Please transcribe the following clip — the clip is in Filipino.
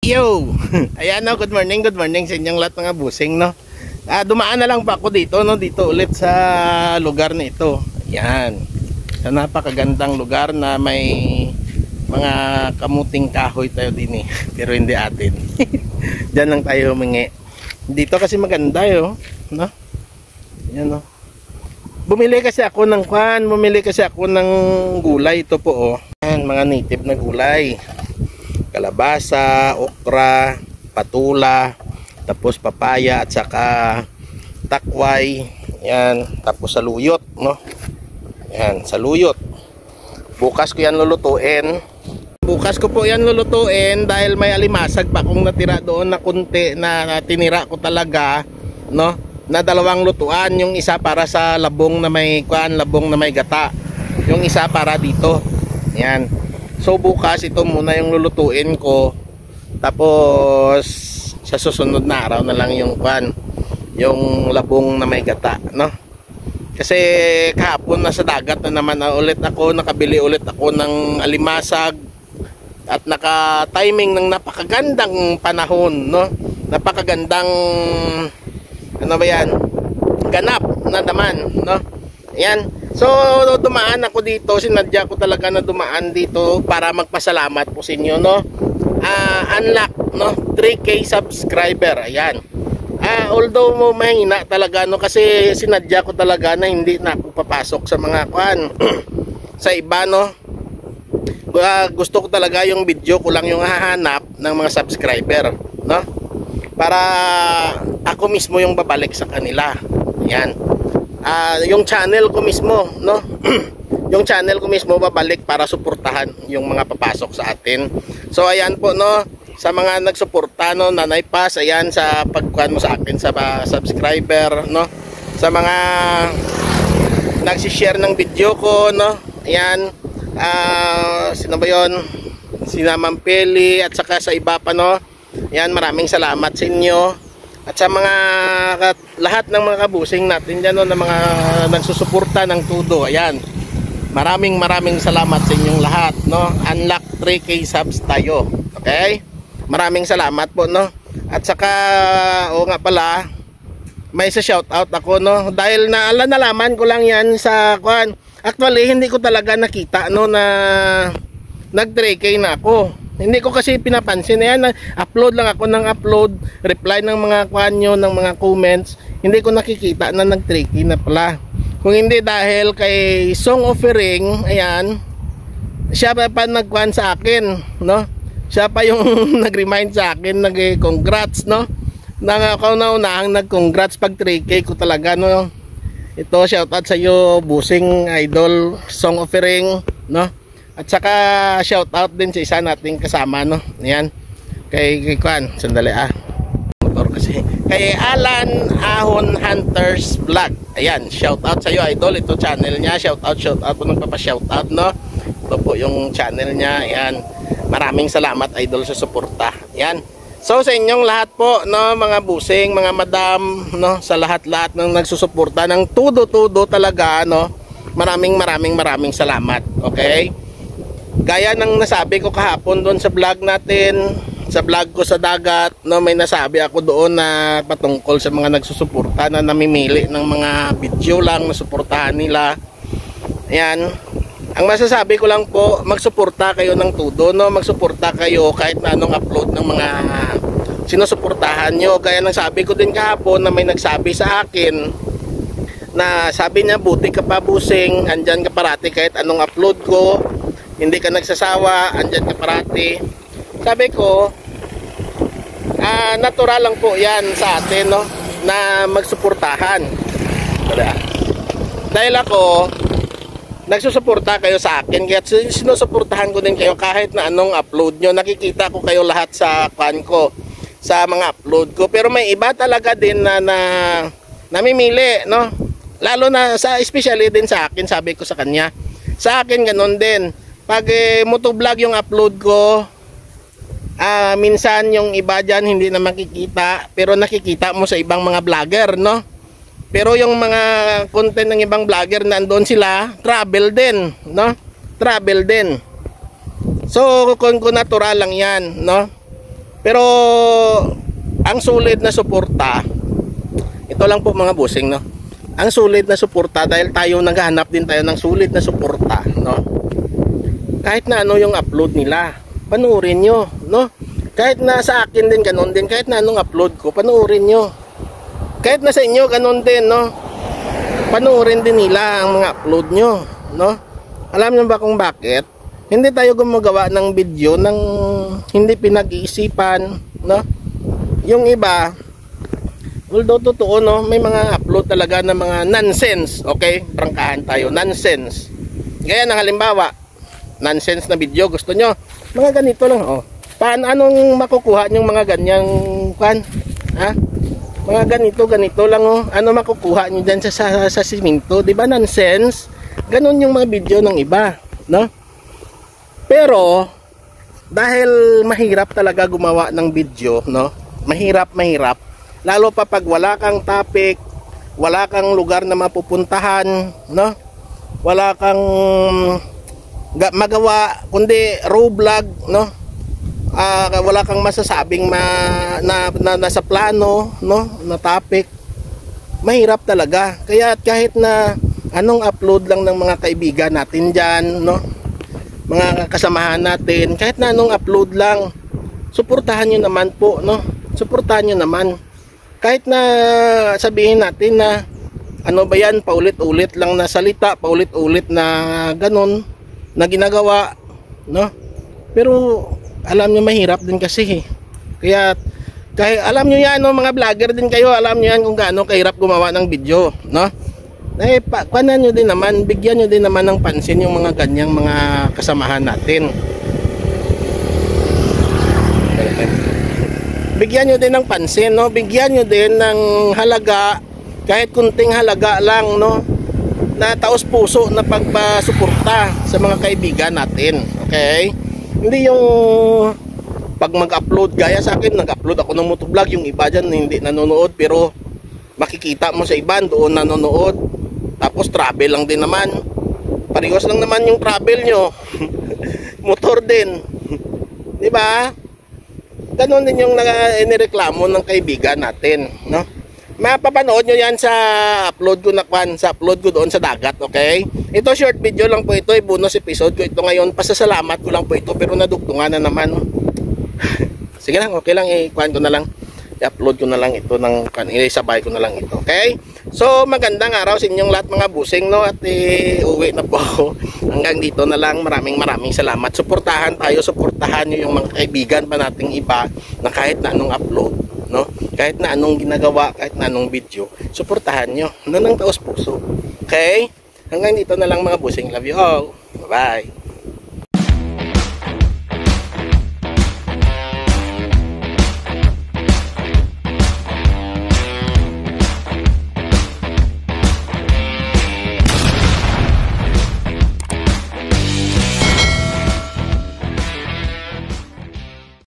Yo! Ayan no, good morning sa inyong lahat mga busing no. Dumaan na lang pa ako dito no, dito ulit sa lugar na ito. Ayan. Sa napakagandang lugar na may mga kamuting kahoy tayo din eh. Pero hindi atin. Diyan lang tayo humingi. Dito kasi maganda yo, no? Ayan no. Bumili kasi ako ng gulay ito po oh. Ayan, mga native na gulay. Kalabasa, okra, patula, tapos papaya at saka takway. Yan, tapos saluyot, no? Yan, saluyot. Bukas ko yan lulutuin. Bukas ko po yan lulutuin dahil may alimasag pa kung natira doon na kunti na tinira ko talaga, no? Na dalawang lutuan, yung isa para sa labong na may labong na may gata. Yung isa para dito. Yan. So bukas ito muna yung lulutuin ko. Tapos sa susunod na araw na lang yung labong na may gata, no? Kasi kahapon nasa dagat na naman ulit ako, nakabili ulit ako ng alimasag at naka-timing ng napakagandang panahon, no? Napakagandang ano ba yan? Ganap na naman, no? Ayan. So dumaan ako dito, sinadya ko talaga na dumaan dito para magpasalamat po sa inyo, no? Unlock, no? 3K subscriber. Ayan. Although mahina talaga, no, kasi sinadya ko talaga na hindi na ako papasok sa mga sa iba, no. Gusto ko talaga yung video ko lang yung hahanap ng mga subscriber, no? Para ako mismo yung babalik sa kanila. Ayan. Yung channel ko mismo, no? Yung channel ko mismo babalik para suportahan yung mga papasok sa atin. So ayan po, no, sa mga nagsuporta, no, Nanay Paz, ayan, sa pagkuhan mo sa akin sa subscriber, no, sa mga nagsishare ng video ko, no, ayan, sino ba yun, sina Ma'am Peli at saka sa iba pa, no, ayan, maraming salamat sa inyo. At sa mga lahat ng mga kabusing natin dyan, no, na mga nagsusuporta ng tudo, ayan, maraming salamat sa inyong lahat, no. Unlock 3K subs tayo, okay? Maraming salamat po, no. At saka nga pala, may sa shoutout ako, no, dahil nalaman ko lang yan sa actually hindi ko talaga nakita, no, na nag 3K na ako. Hindi ko kasi pinapansin. Ayan, upload lang ako ng upload, reply ng mga nyo, ng mga comments. Hindi ko nakikita na nag 3K na pala. Kung hindi dahil kay Song Offering, ayan, siya pa nagkuhan sa akin, no? Siya pa yung nag-remind sa akin, nag-congrats, no? Nakauna-unahang nag-congrats pag 3K ko talaga, no? Ito, shoutout sa iyo, Busing Idol, Song Offering, no? At saka shoutout din sa isa nating kasama, no? Ayan, kay Kwan, sandali motor kasi. Kay Alan Ahon Hunters Vlog. Ayan, shoutout sa iyo, Idol. Ito channel niya, shoutout po, nagpapa-shoutout, no? Ito po yung channel niya, ayan. Maraming salamat, Idol, sa suporta. Yan. So sa inyong lahat po, no, mga busing, mga madam, no, sa lahat-lahat ng nagsusuporta ng tudo talaga, no. Maraming salamat. Okay? Gaya ng nasabi ko kahapon doon sa vlog natin, sa vlog ko sa dagat, no, may nasabi ako doon na patungkol sa mga nagsusuporta na namimili ng mga video lang na suportahan nila. Ayan. Ang masasabi ko lang po, magsuporta kayo ng tudo, no? Magsuporta kayo kahit na anong upload ng mga sinusuportahan nyo. Gaya ng sabi ko din kahapon na may nagsabi sa akin na sabi niya, buti ka pa busing, andyan ka parati kahit anong upload ko, hindi ka nagsasawa, andyan ka parati. Sabi ko, natural lang po yan sa atin, no? Na magsuportahan. Dahil ako nagsusuporta kayo sa akin, kaya sinusuportahan ko din kayo kahit na anong upload nyo. Nakikita ko kayo lahat sa ko, sa mga upload ko. Pero may iba talaga din na namimili, no? Lalo na especially din sa akin, sabi ko sa kanya. Sa akin ganun din. Pag motovlog yung upload ko, minsan yung iba dyan hindi na makikita, pero nakikita mo sa ibang mga vlogger, no? Pero yung mga content ng ibang vlogger nandoon sila, travel din, no? Travel din. So kung natural lang 'yan, no? Pero ang sulit na suporta, ito lang po mga bossing, no? Ang sulit na suporta, dahil tayo naghahanap din tayo ng sulit na suporta, no? Kahit na ano yung upload nila, panoorin nyo, no? Kahit na sa akin din ganun din, kahit na anong upload ko, panoorin nyo. Kahit na sa inyo ganun din, no? Panoorin din nila ang mga upload nyo, no? Alam nyo ba kung bakit? Hindi tayo gumagawa ng video ng hindi pinag-iisipan, no? Yung iba, although totoo, no, may mga upload talaga ng mga nonsense, okay? Prangkahan tayo, nonsense. Gaya ng halimbawa, nonsense na video, gusto nyo, mga ganito lang, oh. Anong makukuha nyong mga ganyang, ha? Mga ganito lang, oh. Ano makukuha nyo dyan sa siminto, di ba, nonsense? Ganon yung mga video ng iba, no? Pero, dahil mahirap talaga gumawa ng video, no? Mahirap. Lalo pa pag wala kang topic, wala kang lugar na mapupuntahan, no? Wala kang magawa kundi raw vlog, no? Wala kang masasabing na nasa plano, no? Na topic. Mahirap talaga. Kaya kahit na anong upload lang ng mga kaibigan natin diyan, no? Mga kasamahan natin, kahit na anong upload lang, suportahan niyo naman po, no? Suportahan nyo naman. Kahit na sabihin natin na ano ba yan, paulit-ulit lang na salita, paulit-ulit na ganun na ginagawa, no? Pero alam nyo mahirap din kasi. Kaya alam nyo yan, no, mga vlogger din kayo, alam nyo yan kung gaano kahirap gumawa ng video, no? Panan nyo din naman, bigyan nyo din naman ng pansin yung mga ganyang mga kasamahan natin. Bigyan nyo din ng pansin, no? Bigyan nyo din ng halaga, kahit kunting halaga lang, no? Na taos puso na pagpasuporta sa mga kaibigan natin, okay? Hindi yung pag mag-upload, gaya sa akin, nag-upload ako ng motovlog, yung iba dyan hindi nanonood, pero makikita mo sa iba doon nanonood, tapos travel lang din naman, parehas lang naman yung travel nyo. Motor din, di ba? Ganon din yung inireklamo ng kaibigan natin, no? Mapapanood nyo yan sa upload ko sa upload ko doon sa dagat, okay? Ito short video lang po ito, bonus episode ko ito ngayon. Pasasalamat ko lang po ito, pero nadugtungan na naman. Sige lang, okay lang, i-kuhan ko na lang. I-upload ko na lang ito isabay ko na lang ito, okay? So magandang araw sa inyong lahat mga busing, no? At uwi na po ako. Hanggang dito na lang. Maraming salamat. Suportahan tayo, suportahan nyo yung mga kaibigan pa nating iba na kahit na anong upload, no? Kahit na anong ginagawa, kahit na anong video, suportahan nyo na ng taos puso, okay? Hanggang dito na lang mga busing. Love you all. Bye bye.